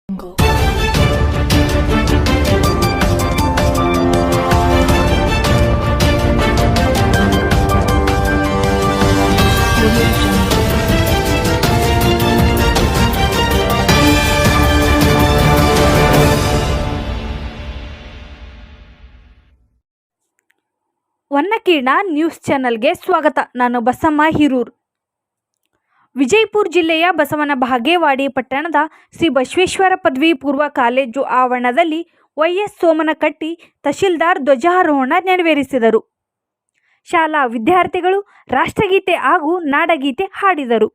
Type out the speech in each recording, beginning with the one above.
ವನ್ನಕೀರ್ಣ news ಚಾನೆಲ್ಗೆ ಸ್ವಾಗತ. ನಾನು ಬಸಮ್ಮ ಹಿರೂರ್. ವಿಜಯಪುರ ಜಿಲ್ಲೆಯ ಬಸವನ ಬಾಗೇವಾಡಿ ಪಟ್ಟಣದ ಶ್ರೀ ಬಸವೇಶ್ವರ ಪದವಿ ಪೂರ್ವ ಕಾಲೇಜು ಆವರಣದಲ್ಲಿ ವೈಎಸ್ ಸೋಮನಕಟ್ಟಿ ತಹಶೀಲ್ದಾರ್ ಧ್ವಜಾರೋಹಣ ನೆರವೇರಿಸಿದರು. ಶಾಲಾ ವಿದ್ಯಾರ್ಥಿಗಳು ರಾಷ್ಟ್ರಗೀತೆ ಹಾಗೂ ನಾಡಗೀತೆ ಹಾಡಿದರು.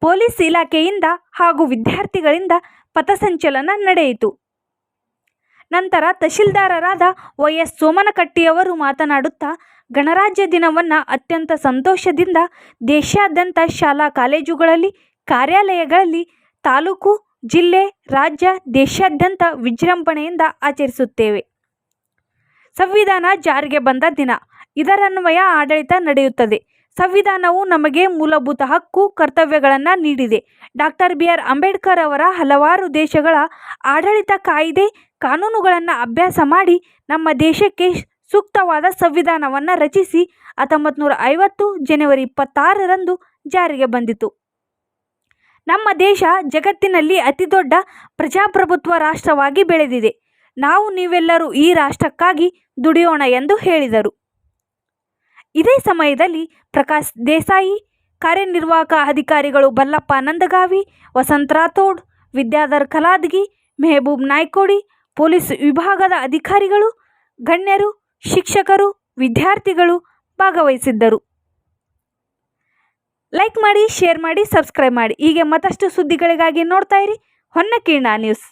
ಪೊಲೀಸ್ ಇಲಾಖೆಯಿಂದ ಹಾಗೂ ವಿದ್ಯಾರ್ಥಿಗಳಿಂದ ಪಥಸಂಚಲನ ನಡೆಯಿತು. ನಂತರ ತಹಶೀಲ್ದಾರರಾದ ವೈಎಸ್ ಸೋಮನಕಟ್ಟಿಯವರು ಮಾತನಾಡುತ್ತಾ, ಗಣರಾಜ್ಯ ದಿನವನ್ನು ಅತ್ಯಂತ ಸಂತೋಷದಿಂದ ದೇಶಾದ್ಯಂತ ಶಾಲಾ ಕಾಲೇಜುಗಳಲ್ಲಿ, ಕಾರ್ಯಾಲಯಗಳಲ್ಲಿ, ತಾಲೂಕು, ಜಿಲ್ಲೆ, ರಾಜ್ಯ, ದೇಶಾದ್ಯಂತ ವಿಜೃಂಭಣೆಯಿಂದ ಆಚರಿಸುತ್ತೇವೆ. ಸಂವಿಧಾನ ಜಾರಿಗೆ ಬಂದ ದಿನ. ಇದರನ್ವಯ ಆಡಳಿತ ನಡೆಯುತ್ತದೆ. ಸಂವಿಧಾನವು ನಮಗೆ ಮೂಲಭೂತ ಹಕ್ಕು, ಕರ್ತವ್ಯಗಳನ್ನು ನೀಡಿದೆ. Doctor B R. ಅಂಬೇಡ್ಕರ್ ಅವರ ಹಲವಾರು ದೇಶಗಳ ಆಡಳಿತ ಕಾಯ್ದೆ ಕಾನೂನುಗಳನ್ನು ಅಭ್ಯಾಸ ಮಾಡಿ ನಮ್ಮ ದೇಶಕ್ಕೆ ಸೂಕ್ತವಾದ ಸಂವಿಧಾನವನ್ನು ರಚಿಸಿ 1950 ಜನವರಿ 26ರಂದು ಜಾರಿಗೆ ಬಂದಿತು. ನಮ್ಮ ದೇಶ ಜಗತ್ತಿನಲ್ಲಿ ಅತಿದೊಡ್ಡ ಪ್ರಜಾಪ್ರಭುತ್ವ ರಾಷ್ಟ್ರವಾಗಿ ಬೆಳೆದಿದೆ. ನಾವು ನೀವೆಲ್ಲರೂ ಈ ರಾಷ್ಟ್ರಕ್ಕಾಗಿ ದುಡಿಯೋಣ ಎಂದು ಹೇಳಿದರು. ಇದೇ ಸಮಯದಲ್ಲಿ ಪ್ರಕಾಶ್ ದೇಸಾಯಿ, ಕಾರ್ಯನಿರ್ವಾಹಕ ಅಧಿಕಾರಿಗಳು ಬಲ್ಲಪ್ಪ ನಂದಗಾವಿ, ವಸಂತ ರಾಥೋಡ್, ವಿದ್ಯಾಧರ್ ಕಲಾದಗಿ, ಮೆಹಬೂಬ್ ನಾಯ್ಕೋಡಿ, ಪೊಲೀಸ್ ವಿಭಾಗದ ಅಧಿಕಾರಿಗಳು, ಗಣ್ಯರು, ಶಿಕ್ಷಕರು, ವಿದ್ಯಾರ್ಥಿಗಳು ಭಾಗವಹಿಸಿದ್ದರು. ಲೈಕ್ ಮಾಡಿ, ಶೇರ್ ಮಾಡಿ, ಸಬ್ಸ್ಕ್ರೈಬ್ ಮಾಡಿ. ಹೀಗೆ ಮತ್ತಷ್ಟು ಸುದ್ದಿಗಳಿಗಾಗಿ ನೋಡ್ತಾ ಇರಿ ಹೊನ್ನಕೀರ್ಣ ನ್ಯೂಸ್.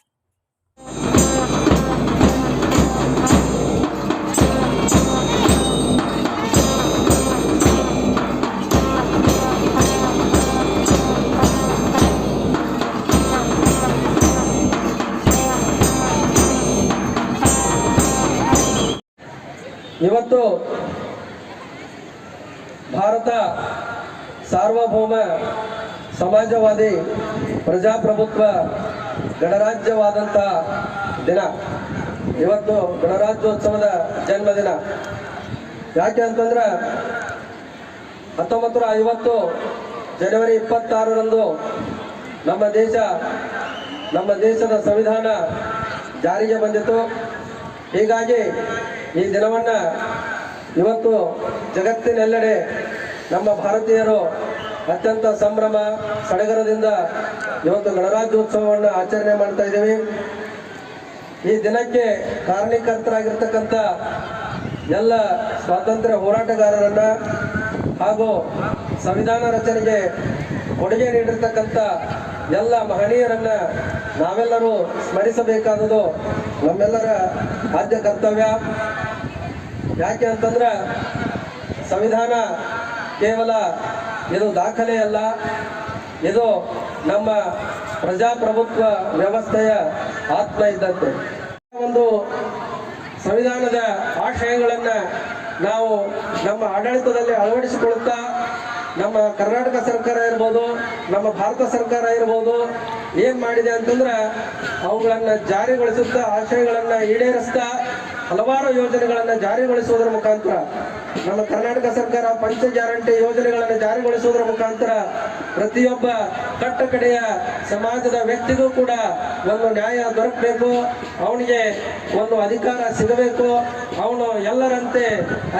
ಇವತ್ತು ಭಾರತ ಸಾರ್ವಭೌಮ ಸಮಾಜವಾದಿ ಪ್ರಜಾಪ್ರಭುತ್ವ ಗಣರಾಜ್ಯವಾದಂಥ ದಿನ. ಇವತ್ತು ಗಣರಾಜ್ಯೋತ್ಸವದ ಜನ್ಮದಿನ. ಯಾಕೆ ಅಂತಂದ್ರೆ 1950 ಜನವರಿ 26ರಂದು ನಮ್ಮ ದೇಶದ ಸಂವಿಧಾನ ಜಾರಿಗೆ ಬಂದಿತು. ಹೀಗಾಗಿ ಈ ದಿನವನ್ನು ಇವತ್ತು ಜಗತ್ತಿನೆಲ್ಲೆಡೆ ನಮ್ಮ ಭಾರತೀಯರು ಅತ್ಯಂತ ಸಂಭ್ರಮ ಸಡಗರದಿಂದ ಇವತ್ತು ಗಣರಾಜ್ಯೋತ್ಸವವನ್ನು ಆಚರಣೆ ಮಾಡ್ತಾ ಇದ್ದೀವಿ. ಈ ದಿನಕ್ಕೆ ಕಾರಣೀಕರ್ತರಾಗಿರ್ತಕ್ಕಂಥ ಎಲ್ಲ ಸ್ವಾತಂತ್ರ್ಯ ಹೋರಾಟಗಾರರನ್ನ ಹಾಗೂ ಸಂವಿಧಾನ ರಚನೆಗೆ ಕೊಡುಗೆ ನೀಡಿರ್ತಕ್ಕಂಥ ಎಲ್ಲ ಮಹನೀಯರನ್ನ ನಾವೆಲ್ಲರೂ ಸ್ಮರಿಸಬೇಕಾದುದು ನಮ್ಮೆಲ್ಲರ ಆದ್ಯ ಕರ್ತವ್ಯ. ಯಾಕೆ ಅಂತಂದ್ರೆ ಸಂವಿಧಾನ ಕೇವಲ ಇದು ದಾಖಲೆ ಅಲ್ಲ, ಇದು ನಮ್ಮ ಪ್ರಜಾಪ್ರಭುತ್ವ ವ್ಯವಸ್ಥೆಯ ಆತ್ಮ ಇದ್ದಂತೆ. ಒಂದು ಸಂವಿಧಾನದ ಆಶಯಗಳನ್ನು ನಾವು ನಮ್ಮ ಆಡಳಿತದಲ್ಲಿ ಅಳವಡಿಸಿಕೊಳ್ಳುತ್ತಾ ನಮ್ಮ ಕರ್ನಾಟಕ ಸರ್ಕಾರ ಇರ್ಬೋದು, ನಮ್ಮ ಭಾರತ ಸರ್ಕಾರ ಇರ್ಬೋದು, ಏನು ಮಾಡಿದೆ ಅಂತಂದ್ರೆ ಅವುಗಳನ್ನು ಜಾರಿಗೊಳಿಸುತ್ತಾ, ಆಶಯಗಳನ್ನು ಈಡೇರಿಸ್ತಾ ಹಲವಾರು ಯೋಜನೆಗಳನ್ನು ಜಾರಿಗೊಳಿಸುವುದರ ಮುಖಾಂತರ ನಮ್ಮ ಕರ್ನಾಟಕ ಸರ್ಕಾರ ಪಂಚ ಗ್ಯಾರಂಟಿ ಯೋಜನೆಗಳನ್ನು ಜಾರಿಗೊಳಿಸುವುದರ ಮುಖಾಂತರ ಪ್ರತಿಯೊಬ್ಬ ಕಟ್ಟಕಡೆಯ ಸಮಾಜದ ವ್ಯಕ್ತಿಗೂ ಕೂಡ ಒಂದು ನ್ಯಾಯ ದೊರಕಬೇಕು, ಅವನಿಗೆ ಒಂದು ಅಧಿಕಾರ ಸಿಗಬೇಕು, ಅವನು ಎಲ್ಲರಂತೆ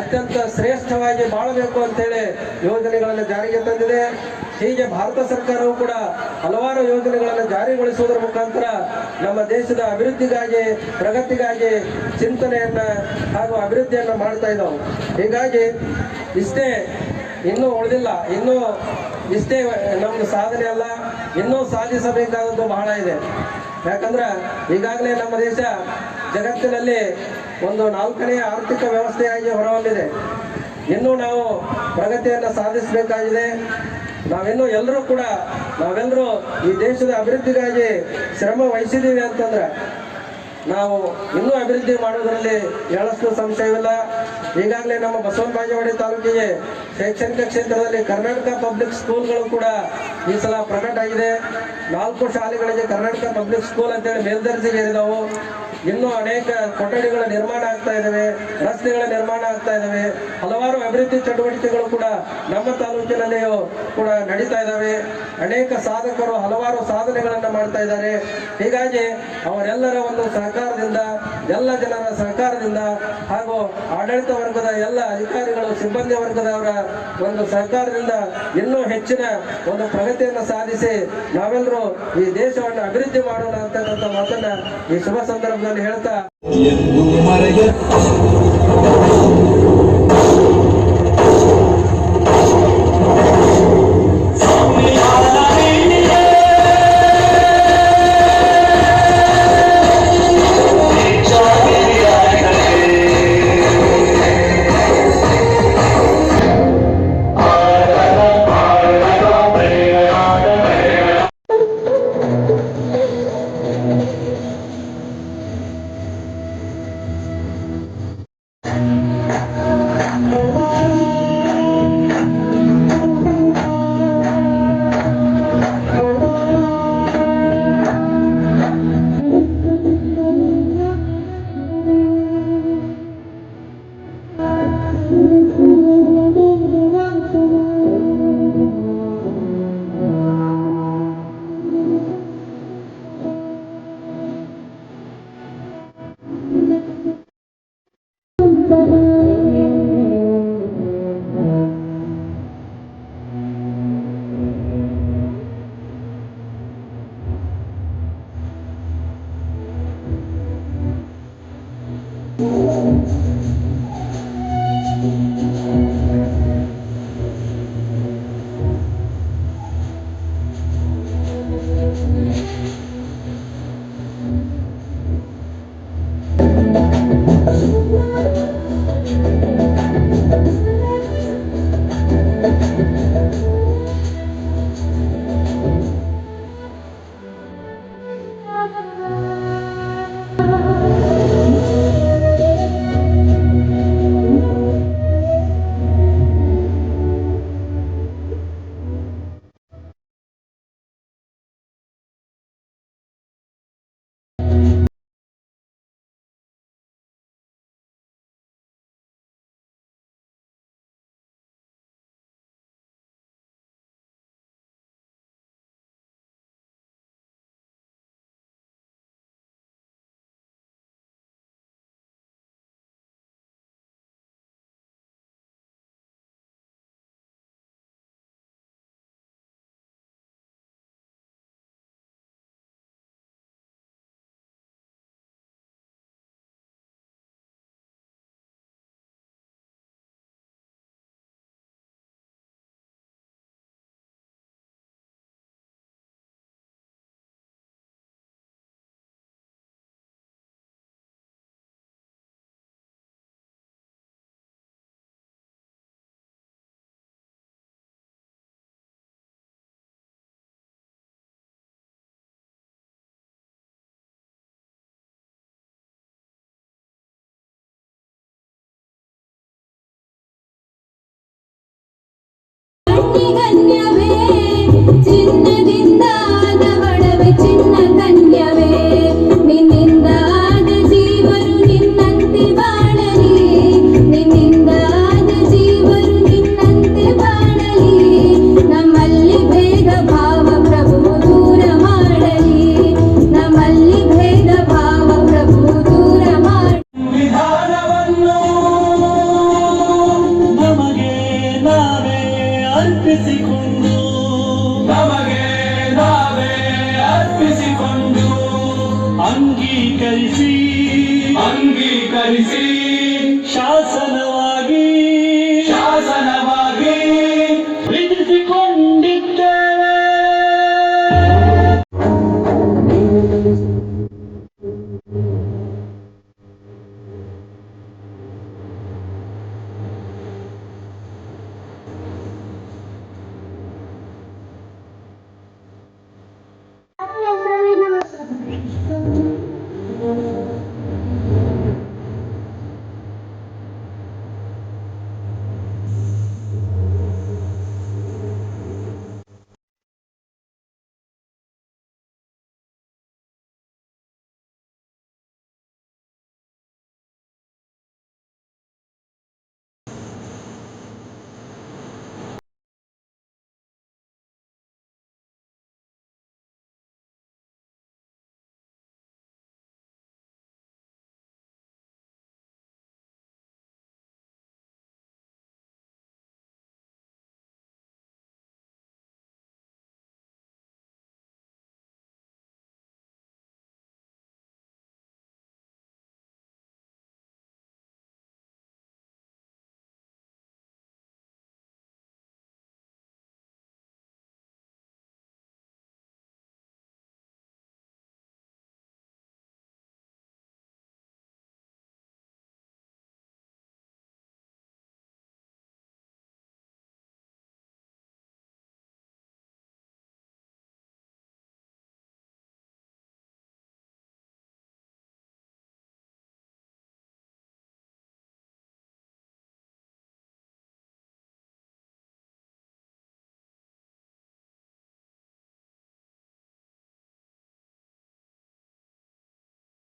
ಅತ್ಯಂತ ಶ್ರೇಷ್ಠವಾಗಿ ಬಾಳಬೇಕು ಅಂತೇಳಿ ಯೋಜನೆಗಳನ್ನು ಜಾರಿಗೆ ತಂದಿದೆ. ಹೀಗೆ ಭಾರತ ಸರ್ಕಾರವು ಕೂಡ ಹಲವಾರು ಯೋಜನೆಗಳನ್ನು ಜಾರಿಗೊಳಿಸುವುದರ ಮುಖಾಂತರ ನಮ್ಮ ದೇಶದ ಅಭಿವೃದ್ಧಿಗಾಗಿ, ಪ್ರಗತಿಗಾಗಿ ಚಿಂತನೆಯನ್ನ ಹಾಗೂ ಅಭಿವೃದ್ಧಿಯನ್ನು ಮಾಡ್ತಾ ಇದ್ದಾವೆ. ಹೀಗಾಗಿ ಇಷ್ಟೇ ಇನ್ನೂ ಉಳಿದಿಲ್ಲ, ಇನ್ನೂ ಇಷ್ಟೇ ನಮ್ದು ಸಾಧನೆ ಅಲ್ಲ, ಇನ್ನೂ ಸಾಧಿಸಬೇಕಾದದ್ದು ಬಹಳ ಇದೆ. ಯಾಕಂದ್ರೆ ಈಗಾಗಲೇ ನಮ್ಮ ದೇಶ ಜಗತ್ತಿನಲ್ಲಿ ಒಂದು 4ನೇ ಆರ್ಥಿಕ ವ್ಯವಸ್ಥೆಯಾಗಿ ಹೊರಹೊಮ್ಮಿದೆ. ಇನ್ನೂ ನಾವು ಪ್ರಗತಿಯನ್ನು ಸಾಧಿಸಬೇಕಾಗಿದೆ. ನಾವೆಲ್ಲರೂ ನಾವೆಲ್ಲರೂ ಈ ದೇಶದ ಅಭಿವೃದ್ಧಿಗಾಗಿ ಶ್ರಮ ವಹಿಸಿದ್ದೀವಿ ಅಂತಂದ್ರೆ ನಾವು ಇನ್ನೂ ಅಭಿವೃದ್ಧಿ ಮಾಡುವುದರಲ್ಲಿ ಎಳಷ್ಟು ಸಂಶಯವಿಲ್ಲ. ಈಗಾಗಲೇ ನಮ್ಮ ಬಸವನ ಬಾಗೇವಾಡಿ ತಾಲೂಕಿಗೆ ಶೈಕ್ಷಣಿಕ ಕ್ಷೇತ್ರದಲ್ಲಿ ಕರ್ನಾಟಕ ಪಬ್ಲಿಕ್ ಸ್ಕೂಲ್ಗಳು ಕೂಡ ಈ ಸಲ ಪ್ರಕಟ ಆಗಿದೆ. 4 ಶಾಲೆಗಳಿಗೆ ಕರ್ನಾಟಕ ಪಬ್ಲಿಕ್ ಸ್ಕೂಲ್ ಅಂತೇಳಿ ಮೇಲ್ದರ್ಜೆಗೆ ಏರಿದವು. ಇನ್ನೂ ಅನೇಕ ಕೊಠಡಿಗಳ ನಿರ್ಮಾಣ ಆಗ್ತಾ ಇದ್ದಾವೆ, ರಸ್ತೆಗಳ ನಿರ್ಮಾಣ ಆಗ್ತಾ ಇದ್ದಾವೆ. ಹಲವಾರು ಅಭಿವೃದ್ಧಿ ಚಟುವಟಿಕೆಗಳು ಕೂಡ ನಮ್ಮ ತಾಲೂಕಿನಲ್ಲಿಯೂ ಕೂಡ ನಡೀತಾ ಇದ್ದಾವೆ. ಅನೇಕ ಸಾಧಕರು ಹಲವಾರು ಸಾಧನೆಗಳನ್ನು ಮಾಡ್ತಾ ಇದ್ದಾರೆ. ಹೀಗಾಗಿ ಅವರೆಲ್ಲರ ಒಂದು ಸಹಕಾರದಿಂದ, ಎಲ್ಲ ಜನರ ಸಹಕಾರದಿಂದ ಹಾಗೂ ಆಡಳಿತ ವರ್ಗದ ಎಲ್ಲ ಅಧಿಕಾರಿಗಳು, ಸಿಬ್ಬಂದಿ ವರ್ಗದವರ ಒಂದು ಸಹಕಾರದಿಂದ ಇನ್ನೂ ಹೆಚ್ಚಿನ ಒಂದು ಪ್ರಗತಿಯನ್ನು ಸಾಧಿಸಿ ನಾವೆಲ್ಲರೂ ಈ ದೇಶವನ್ನು ಅಭಿವೃದ್ಧಿ ಮಾಡೋಣ ಅಂತಕ್ಕಂಥ ಮಾತನ್ನ ಈ ಶುಭ ಸಂದರ್ಭದಲ್ಲಿ ಹೇಳ್ತಾ ಕನ್ಯವೇ ಚಿನ್ನದಿಂದ ಆದ ಒಡವೆ ಚಿನ್ನ ಕನ್ಯವೇ ನಿನ್ನಿಂದ ಆದ ಜೀವರು ನಿನ್ನಂತೆ ಬಾಳಲಿ ನಿನ್ನಿಂದ ಆದ ಜೀವರು ನಿನ್ನಂತೆ ಬಾಳಲಿ ನಮ್ಮಲ್ಲಿ ಭೇದ ಭಾವ ಪ್ರಭು ದೂರ ಮಾಡಲಿ ನಮ್ಮಲ್ಲಿ ಭೇದ ಭಾವ ಪ್ರಭು ದೂರ ಮಾಡಿ ವಿಧಾನವನ್ನು ನಮಗೆ ನಾವೇ ಅರ್ಪಿಸಿಕೊಂಡು ಅಂಗೀಕರಿಸಿ ಶಾಸನವಾಗಿ ವಿಧಿಸಿಕೊಂಡಿದ್ದೇವೆ.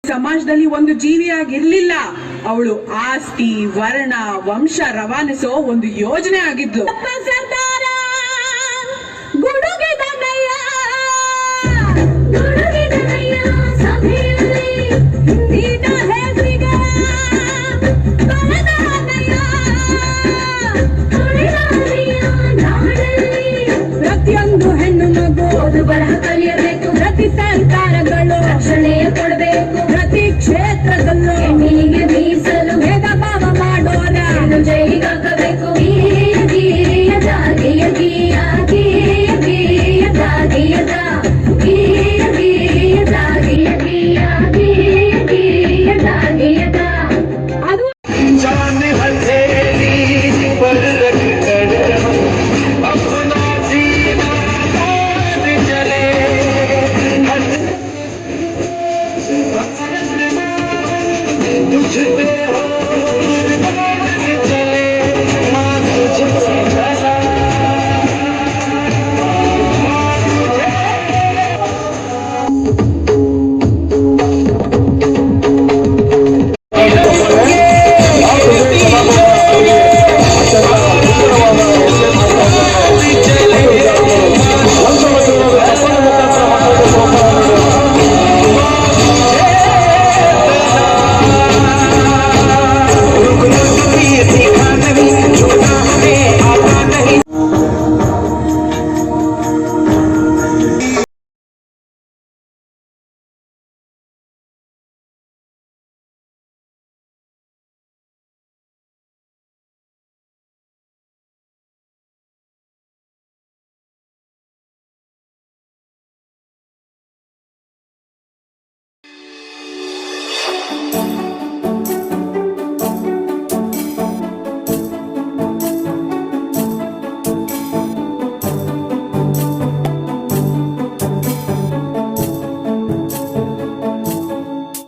ಸಮಾಜದಲ್ಲಿ ಒಂದು ಜೀವಿಯಾಗಿರ್ಲಿಲ್ಲ. ಅವಳು ಆಸ್ತಿ, ವರ್ಣ, ವಂಶ ರವಾನಿಸೋ ಒಂದು ಯೋಜನೆ ಆಗಿದ್ಲು.